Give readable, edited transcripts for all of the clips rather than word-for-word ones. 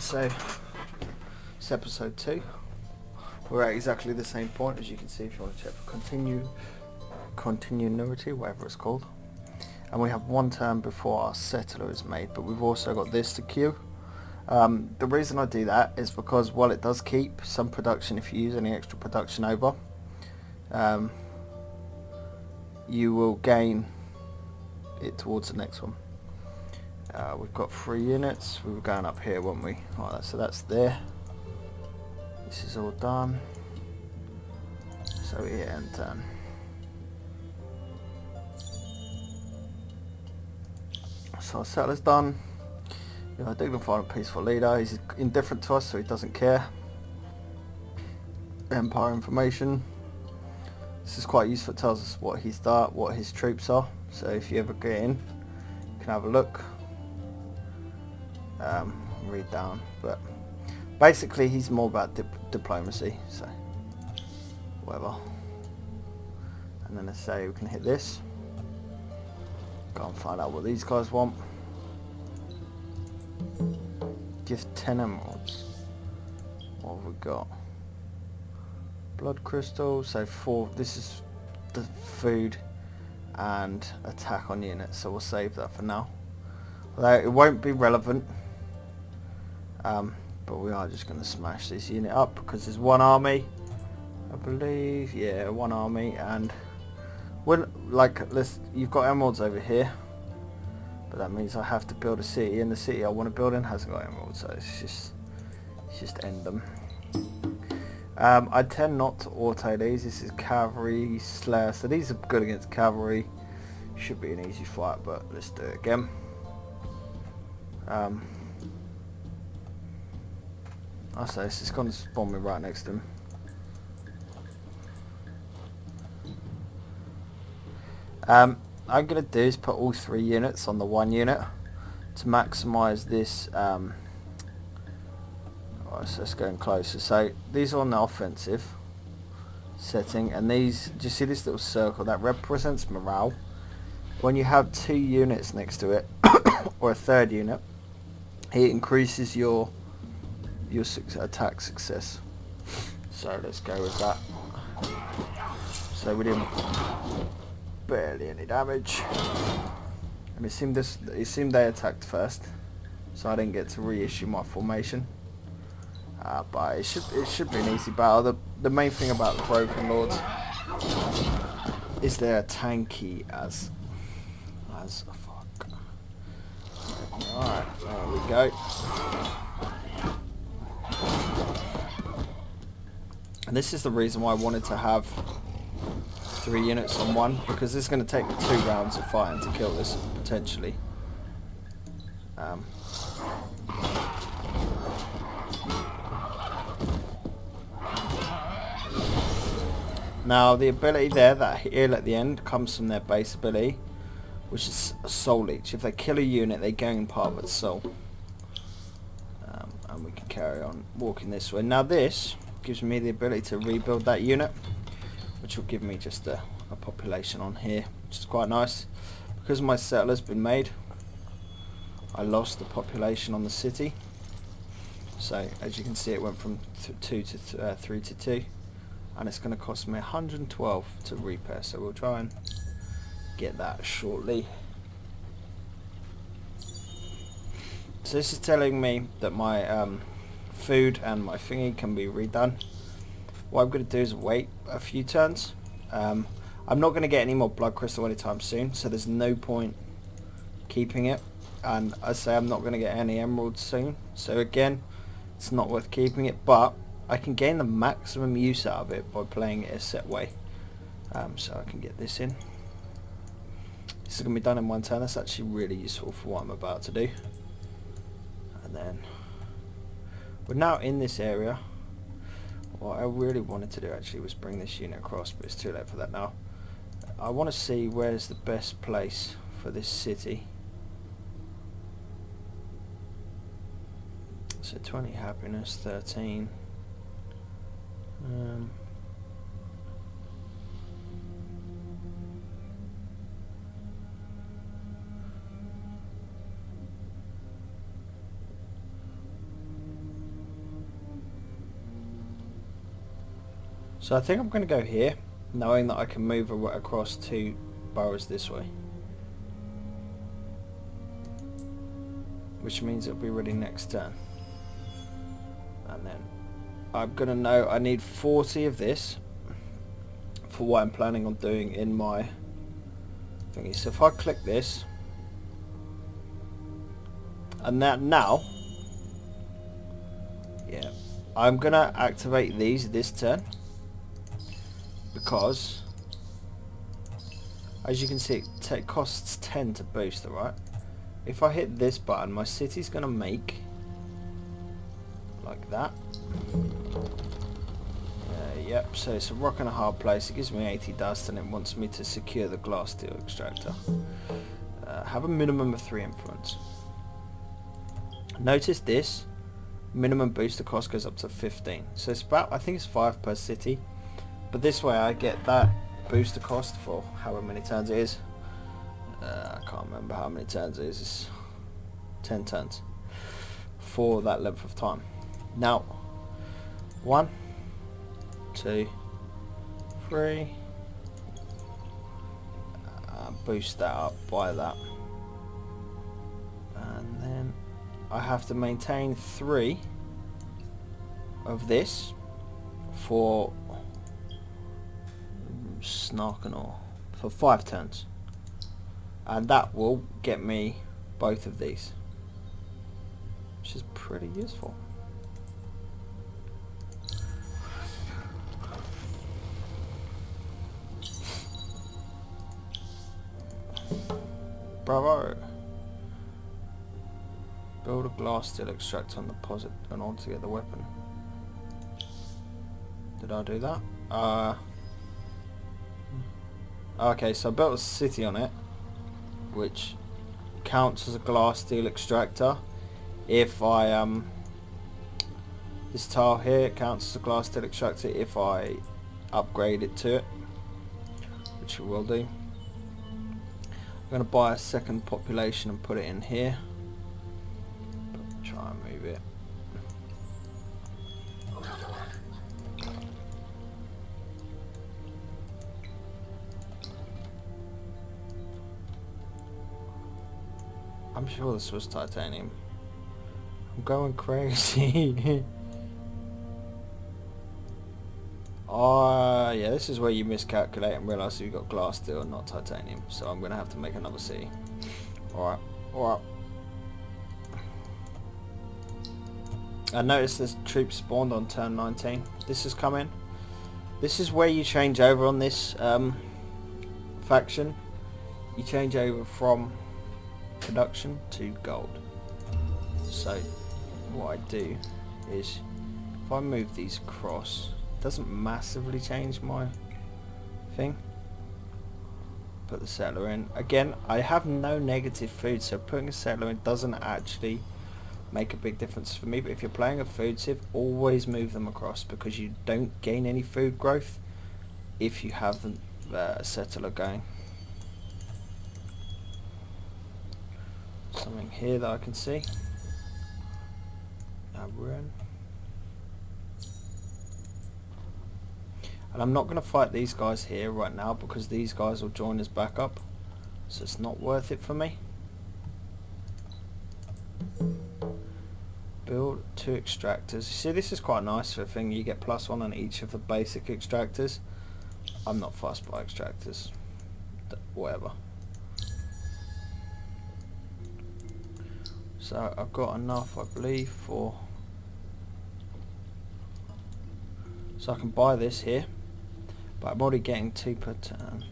So it's episode 2. We're at exactly the same point, as you can see if you want to check for continuity, whatever it's called. And we have one turn before our settler is made, but we've also got this to queue. The reason I do that is because while it does keep some production, if you use any extra production over, you will gain it towards the next one. We've got 3 units. We were going up here, weren't we? Right, so that's there. This is all done. So here and turn. So our settler's done. A dignified and peaceful leader. He's indifferent to us, so he doesn't care. Empire information. This is quite useful. It tells us what his troops are. So if you ever get in, you can have a look. Read down, but basically he's more about diplomacy. So whatever. And then let's say we can hit this. Go and find out what these guys want. Give 10 emeralds. What have we got? Blood crystal. So 4. This is the food and attack on units. So we'll save that for now. Although it won't be relevant. But we are just going to smash this unit up because there's one army. I believe. Yeah, one army, and when you've got emeralds over here. But that means I have to build a city, and the city I want to build in hasn't got emeralds, so it's just end them. I tend not to auto these. This is cavalry slayer, so these are good against cavalry. Should be an easy fight, but let's do it again. I say this is going to spawn me right next to him. I'm going to do is put all 3 units on the 1 unit to maximise this. So let's go in closer. So these are on the offensive setting, and these, do you see this little circle that represents morale? When you have 2 units next to it, or a 3rd unit, it increases your attack success. So let's go with that. So we didn't barely any damage, and it seemed they attacked first, so I didn't get to reissue my formation. But it should be an easy battle. The main thing about the Broken Lords is they're tanky as fuck. Alright, there we go. And this is the reason why I wanted to have 3 units on 1, because it's going to take 2 rounds of fighting to kill this, potentially. Now the ability there, that heal at the end, comes from their base ability, which is a soul leech. If they kill a unit, they gain part of its soul. And we can carry on walking this way. Now this gives me the ability to rebuild that unit, which will give me just a population on here, which is quite nice. Because my settler's been made, I lost the population on the city. So as you can see, it went from 2 to 3 to 2, and it's going to cost me 112 to repair. So we'll try and get that shortly. So this is telling me that my food and my thingy can be redone. What I'm going to do is wait a few turns. I'm not going to get any more blood crystal anytime soon, so there's no point keeping it. And I say I'm not going to get any emeralds soon, so again, it's not worth keeping it. But I can gain the maximum use out of it by playing it a set way. So I can get this in. This is going to be done in 1 turn. That's actually really useful for what I'm about to do. And then we're now in this area. What I really wanted to do actually was bring this unit across, but it's too late for that now. I want to see where's the best place for this city. So 20 happiness, 13. So I think I'm going to go here, knowing that I can move across 2 boroughs this way. Which means it'll be ready next turn. And then I'm going to know I need 40 of this for what I'm planning on doing in my thingy. So if I click this, and that now, yeah, I'm going to activate these this turn. Because, as you can see, it costs 10 to boost, alright? If I hit this button, my city's going to make like that. Yep, so it's a rock and a hard place. It gives me 80 dust and it wants me to secure the glass steel extractor. Have a minimum of 3 influence. Notice this minimum booster cost goes up to 15. So it's about, I think it's 5 per city. But this way I get that booster cost for however many turns it is. I can't remember how many turns it is. It's 10 turns for that length of time. Now, 1, 2, 3. Boost that up by that. And then I have to maintain 3 of this for Snarkanor for 5 turns, and that will get me both of these, which is pretty useful. Bravo! Build a glass steel extractor on deposit in order to get the weapon. Did I do that? Okay, so I built a city on it, which counts as a glass steel extractor. If I this tile here counts as a glass steel extractor if I upgrade it to it, which I will do. I'm going to buy a second population and put it in here. Try and move it. I'm sure this was titanium. I'm going crazy. Oh, yeah, this is where you miscalculate and realise you've got glass steel and not titanium. So I'm going to have to make another city. Alright, alright. I noticed there's troops spawned on turn 19. This is coming. This is where you change over on this faction. You change over from production to gold. So what I do is if I move these across, it doesn't massively change my thing. Put the settler in. Again, I have no negative food, so putting a settler in doesn't actually make a big difference for me. But if you're playing a food civ, always move them across, because you don't gain any food growth if you have the settler going. Something here that I can see. We're in. And I'm not going to fight these guys here right now because these guys will join as backup, so it's not worth it for me. Build 2 extractors. You see, this is quite nice for a thing. You get +1 on each of the basic extractors. I'm not fussed by extractors. Whatever. So I've got enough, I believe, for... So I can buy this here, but I'm already getting 2 per turn.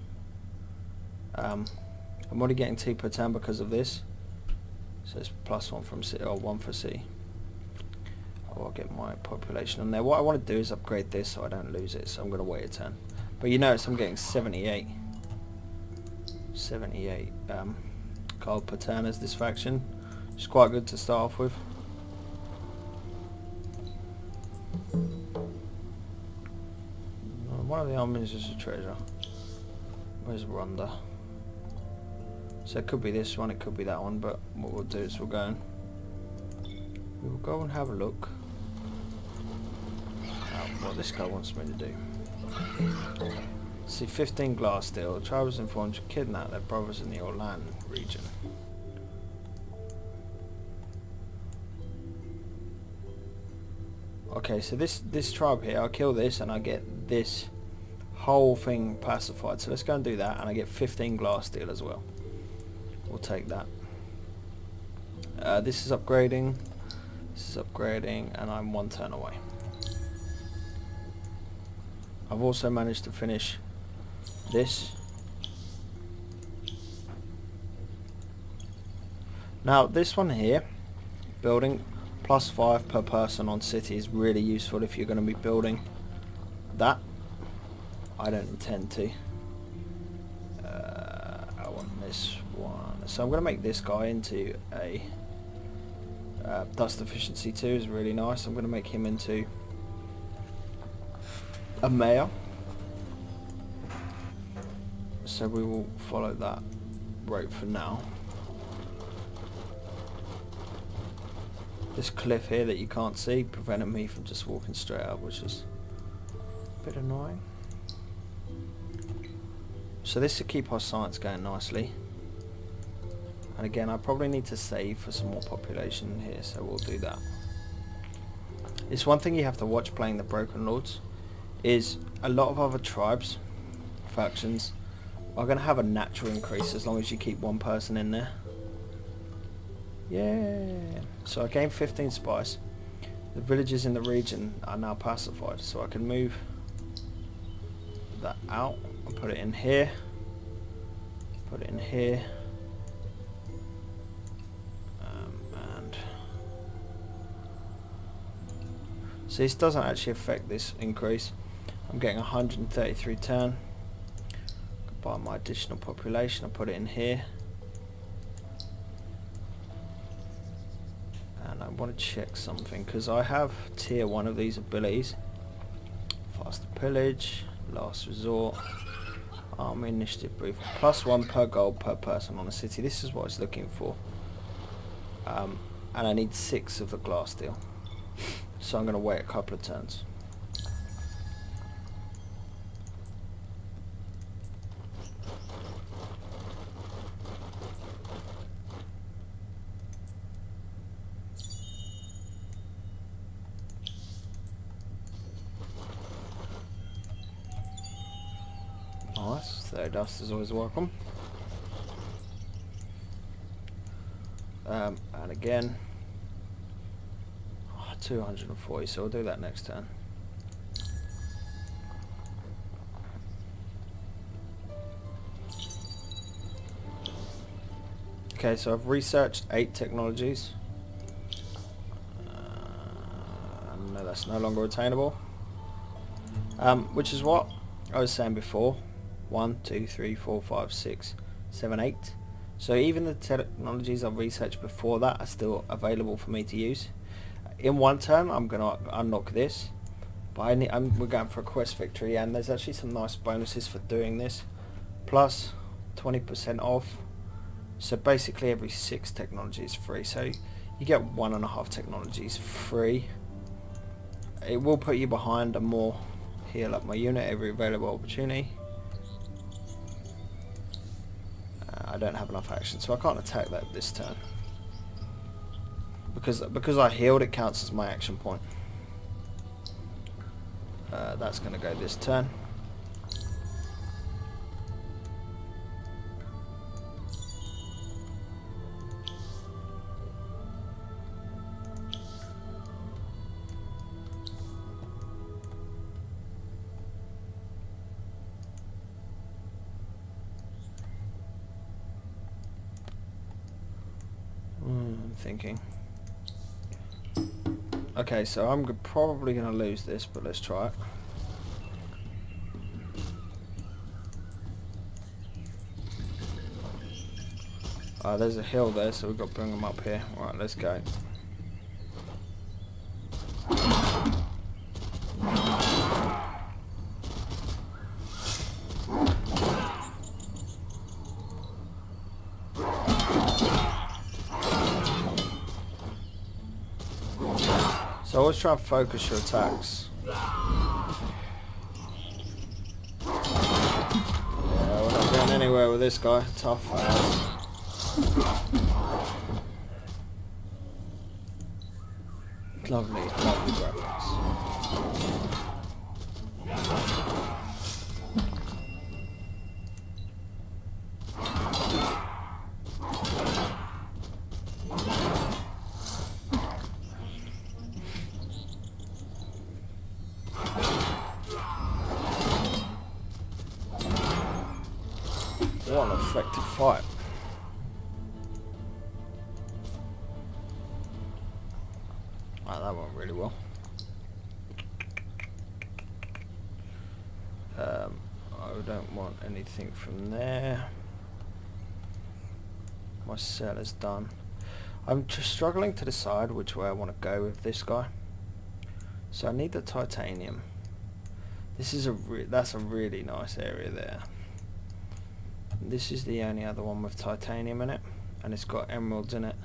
I'm already getting 2 per turn because of this. So it's +1 from C, or 1 for C. I'll get my population on there. What I want to do is upgrade this so I don't lose it, so I'm going to wait a turn. But you notice I'm getting 78 gold per turn as this faction. It's quite good to start off with. One of the armies is a treasure. Where's Rhonda? So it could be this one, it could be that one, but what we'll do is we'll go and have a look at what this guy wants me to do. See, 15 glass steel. The tribe was informed to kidnap their brothers in the Orlan region. Okay, so this tribe here, I kill this and I get this whole thing pacified. So let's go and do that, and I get 15 glass steel as well. We'll take that. This is upgrading. This is upgrading, and I'm 1 turn away. I've also managed to finish this. Now this one here, building +5 per person on city, is really useful if you're going to be building that. I don't intend to. I want this one, so I'm going to make this guy into a dust efficiency 2 is really nice. I'm going to make him into a mayor. So we will follow that route for now. This cliff here that you can't see prevented me from just walking straight up, which is a bit annoying. So this will keep our science going nicely. And again, I probably need to save for some more population here, so we'll do that. It's one thing you have to watch playing the Broken Lords, is a lot of other tribes, factions, are going to have a natural increase as long as you keep one person in there. Yeah. So I gained 15 spice. The villages in the region are now pacified, so I can move that out and put it in here. Put it in here. And so this doesn't actually affect this increase. I'm getting 133 turn. Buy my additional population. I put it in here. And I want to check something because I have tier 1 of these abilities. Faster pillage, last resort, army initiative brief, +1 per gold per person on a city. This is what I was looking for. And I need 6 of the glass steel. So I'm going to wait a couple of turns. Nice, so dust is always welcome. And again, 240, so we'll do that next turn. Okay, so I've researched 8 technologies. No, that's no longer attainable. Which is what I was saying before. 1, 2, 3, 4, 5, 6, 7, 8. So even the technologies I've researched before that are still available for me to use. In 1 turn, I'm going to unlock this. But we're going for a quest victory, and there's actually some nice bonuses for doing this. Plus 20% off. So basically every 6 technology is free. So you get 1.5 technologies free. It will put you behind a more heal up my unit every available opportunity. I don't have enough action, so I can't attack that this turn. Because I healed, it counts as my action point. That's going to go this turn. I'm thinking. Okay, so I'm probably going to lose this, but let's try it. There's a hill there, so we've got to bring them up here. Alright, let's go. So always try and focus your attacks. anywhere with this guy. Tough as. Lovely, lovely graphics. What an effective fight. Wow, that went really well. I don't want anything from there. My cell is done. I'm just struggling to decide which way I want to go with this guy. So I need the titanium. This is that's a really nice area there. This is the only other one with titanium in it, and it's got emeralds in it.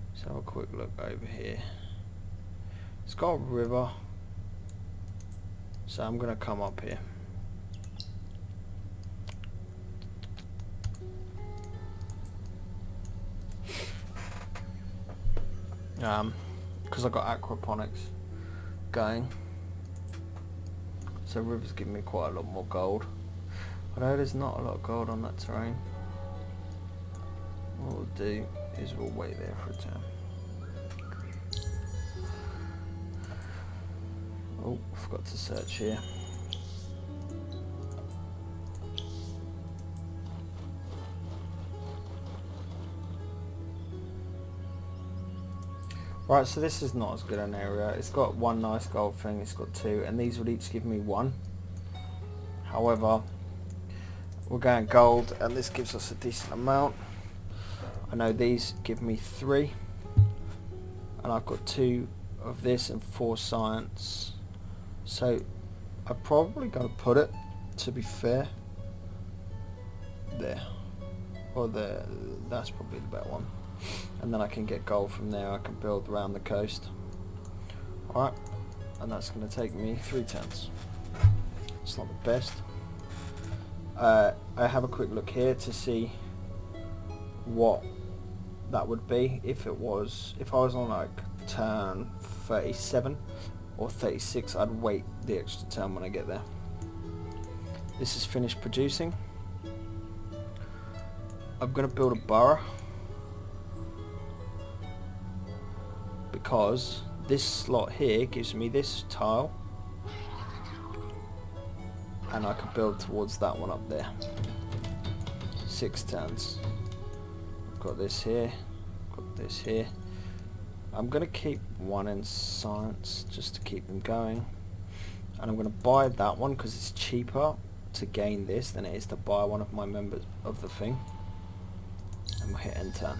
Let's have a quick look over here. It's got a river, so I'm gonna come up here. Because I've got aquaponics going, so rivers give me quite a lot more gold. Although there's not a lot of gold on that terrain. What we'll do is we'll wait there for a turn. Oh, I forgot to search here. Right, so this is not as good an area. It's got one nice gold thing, it's got two, and these would each give me one. However, we're going gold, and this gives us a decent amount. I know these give me 3, and I've got 2 of this and 4 science. So I'm probably going to put it, to be fair, there. Or there, that's probably the better one. And then I can get gold from there. I can build around the coast. Alright, and that's going to take me 3 turns. It's not the best. I have a quick look here to see what that would be if I was on like turn 37 or 36. I'd wait the extra turn when I get there. This is finished producing. I'm going to build a burrow, because this slot here gives me this tile, and I could build towards that one up there. 6 turns. I've got this here, got this here. I'm going to keep 1 in science just to keep them going, and I'm going to buy that one because it's cheaper to gain this than it is to buy one of my members of the thing. And we'll hit end turn.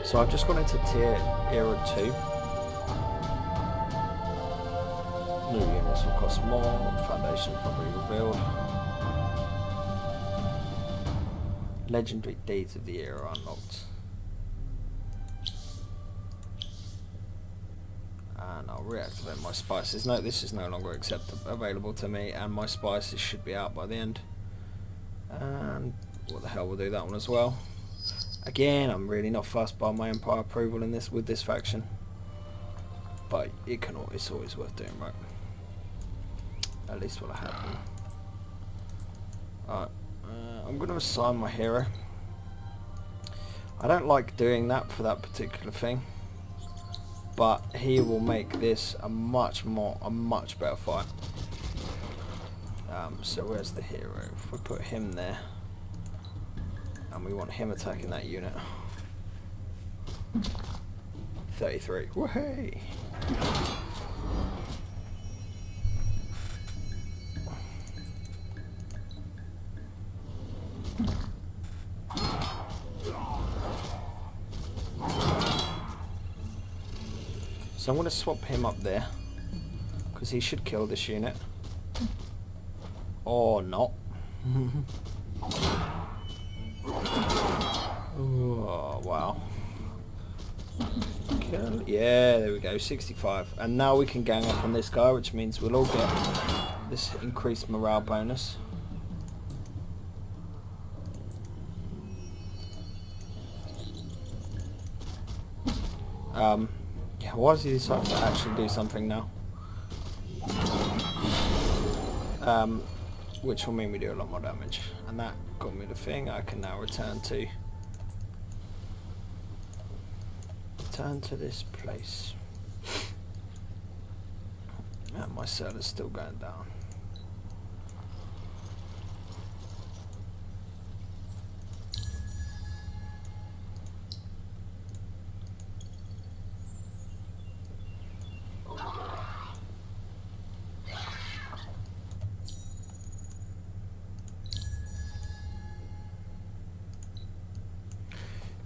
So I've just gone into tier era 2. New units will cost more. Foundation probably revealed. Legendary deeds of the era unlocked. And I'll reactivate my spices. No, this is no longer available to me, and my spices should be out by the end. And what the hell, we'll do that one as well. Again, I'm really not fussed by my empire approval in this with this faction, but it's always worth doing, right? At least what I have. Alright, I'm going to assign my hero. I don't like doing that for that particular thing, but he will make this a much better fight. So where's the hero? If we put him there, and we want him attacking that unit. 33. Woohoo! So I'm going to swap him up there, because he should kill this unit. Or not. Oh, wow. Okay. kill? Yeah, there we go, 65. And now we can gang up on this guy, which means we'll all get this increased morale bonus. Yeah, why does he decide to actually do something now? Which will mean we do a lot more damage. And that got me the thing I can now return to. Return to this place. And my cell is still going down.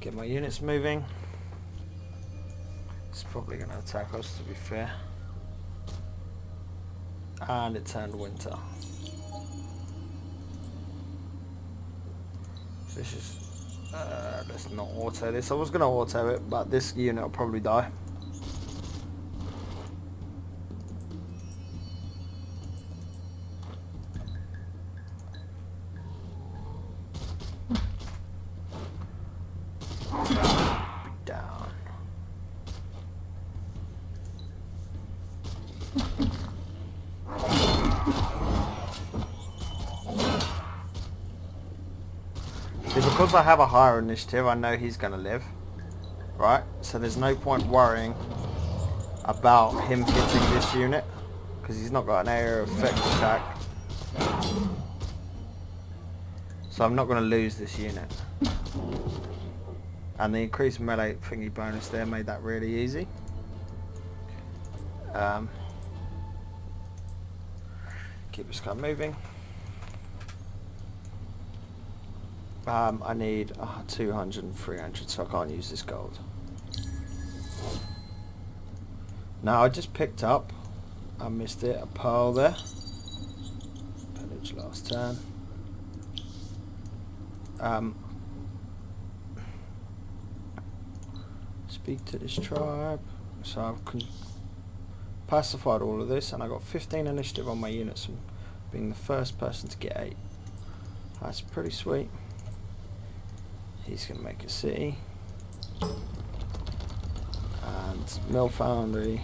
Get my units moving. It's probably going to attack us, to be fair. And it turned winter. So this is... let's not auto this. I was going to auto it, but this unit will probably die. Down. See, because I have a higher initiative, I know he's going to live. Right? So there's no point worrying about him hitting this unit, because he's not got an area of effect attack. So I'm not going to lose this unit. And the increased melee thingy bonus there made that really easy. Keep this guy moving. I need 200 and 300, so I can't use this gold. Now I just picked up, I missed it, a pearl there. Pillage last turn. Speak to this tribe. So I've pacified all of this, and I got 15 initiative on my units from being the first person to get 8. That's pretty sweet. He's going to make a city. And mill foundry.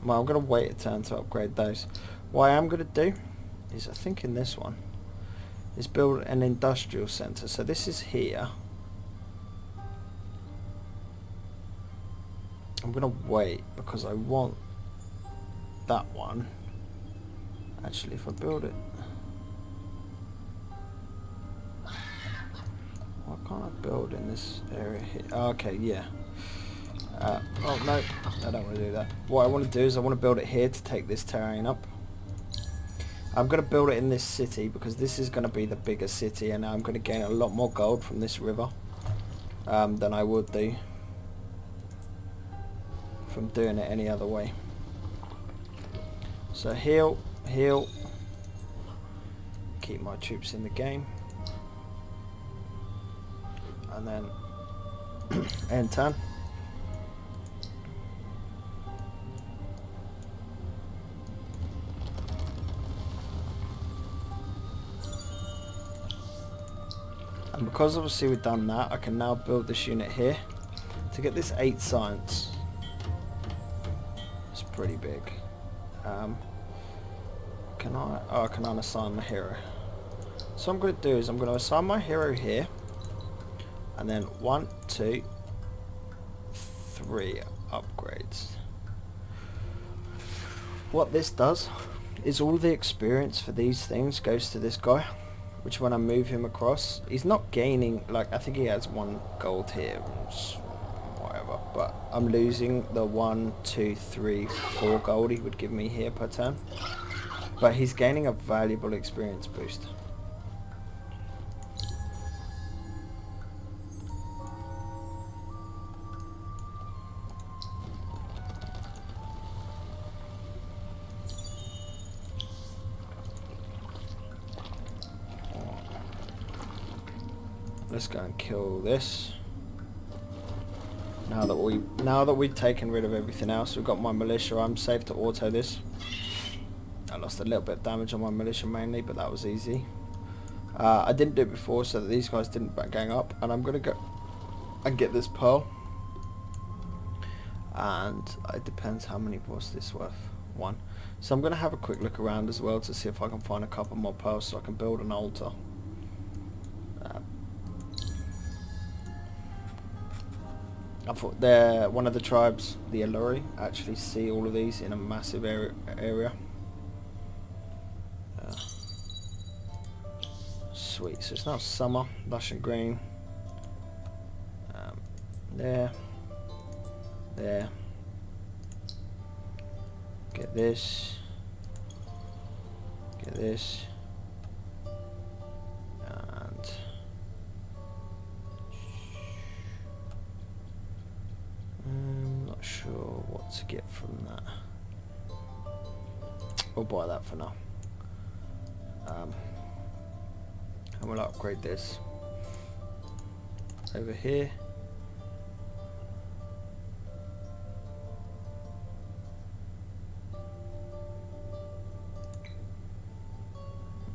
Well, I'm going to wait a turn to upgrade those. What I am going to do is, I think in this one, is build an industrial centre. So this is here. I'm going to wait because I want that one. Actually, if I build it... Why can't I build in this area here? Oh, okay, yeah. Oh no, I don't want to do that. What I want to do is I want to build it here to take this terrain up. I'm going to build it in this city because this is going to be the bigger city, and I'm going to gain a lot more gold from this river than I would do from doing it any other way. So heal, heal, keep my troops in the game, and then end turn. And because obviously we've done that, I can now build this unit here to get this 8 science. It's pretty big. Can I? Oh, I can unassign my hero. So what I'm going to do is I'm going to assign my hero here, and then 1, 2, 3 upgrades. What this does is all the experience for these things goes to this guy, which when I move him across, he's not gaining, like, I think he has 1 gold here, whatever, but I'm losing the 1, 2, 3, 4 gold he would give me here per turn. But he's gaining a valuable experience boost. Let's go and kill this. Now that we've taken rid of everything else, we've got my militia. I'm safe to auto this. I lost a little bit of damage on my militia mainly, but that was easy. I didn't do it before so that these guys didn't gang up, and I'm gonna go and get this pearl. And it depends how many was this worth. 1. So I'm gonna have a quick look around as well to see if I can find a couple more pearls so I can build an altar. I thought they're one of the tribes, the Alluri, actually see all of these in a massive area. Sweet, so it's now summer, lush and green. There. Get this. And I'm not sure what to get from that. We'll buy that for now. And we'll upgrade this over here.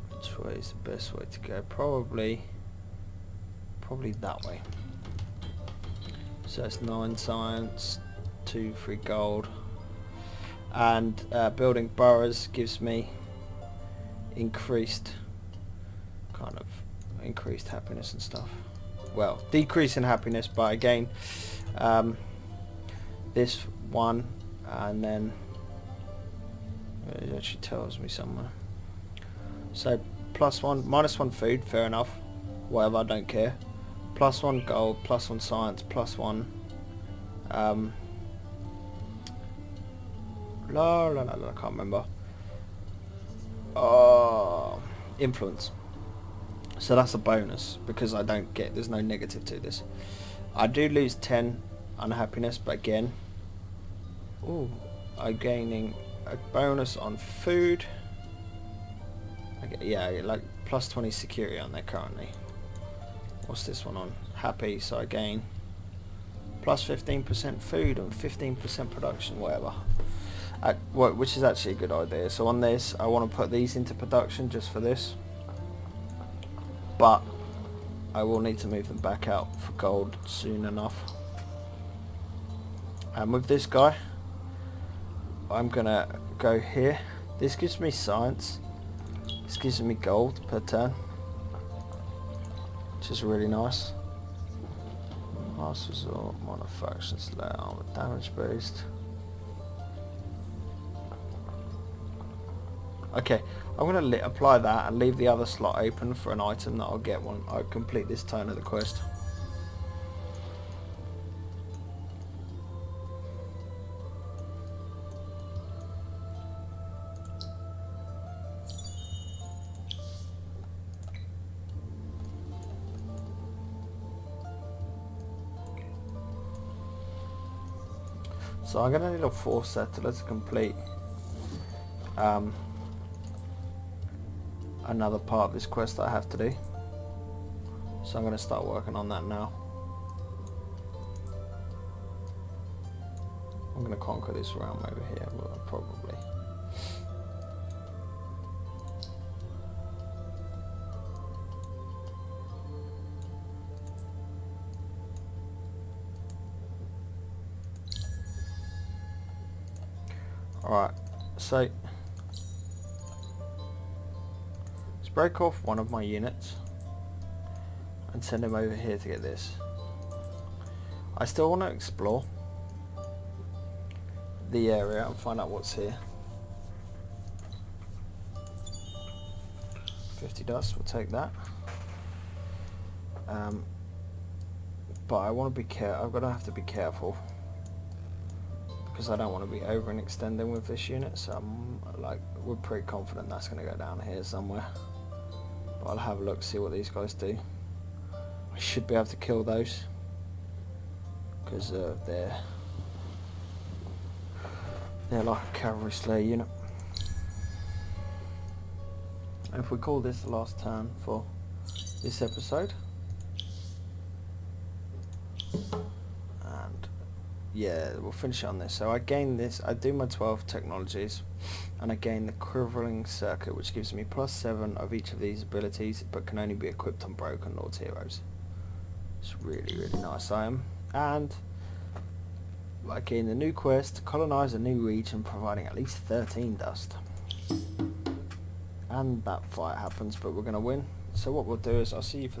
Which way is the best way to go? Probably that way. So it's 9 science, 2 free gold, and building boroughs gives me increased happiness and stuff. Well, decrease in happiness, but again, this one, and then it actually tells me somewhere. So +1, -1 food, fair enough. Whatever, I don't care. +1 gold, +1 science, +1. I can't remember. Influence. So that's a bonus because I don't get. There's no negative to this. I do lose 10 unhappiness, but again, I'm gaining a bonus on food. Yeah, I get like +20 security on there currently. What's this one on? Happy, so I gain +15% food and 15% production, whatever. Which is actually a good idea. So on this, I want to put these into production just for this. But I will need to move them back out for gold soon enough. And with this guy, I'm gonna go here. This gives me science. This gives me gold per turn, which is really nice. Last resort, manufacturers, armor damage boost. Okay, I'm going to apply that and leave the other slot open for an item that I'll get when I complete this turn of the quest. So I'm going to need a 4 settler to complete another part of this quest that I have to do. So I'm going to start working on that now. I'm going to conquer this realm over here, probably. Alright, so let's break off one of my units and send him over here to get this. I still want to explore the area and find out what's here. 50 dust, we'll take that. But I want to be careful. I'm going to have to be careful because I don't want to be over and extending with this unit. So we're pretty confident that's going to go down here somewhere. But I'll have a look, see what these guys do. I should be able to kill those because they're like a cavalry slayer unit. And if we call this the last turn for this episode, yeah, we'll finish it on this. So I gain this, I do my 12 technologies, and I gain the quivering circuit, which gives me +7 of each of these abilities, but can only be equipped on broken Lord's heroes. It's really, really nice item. And I gain the new quest to colonize a new region, providing at least 13 dust. And that fight happens, but we're going to win. So what we'll do is I'll see you for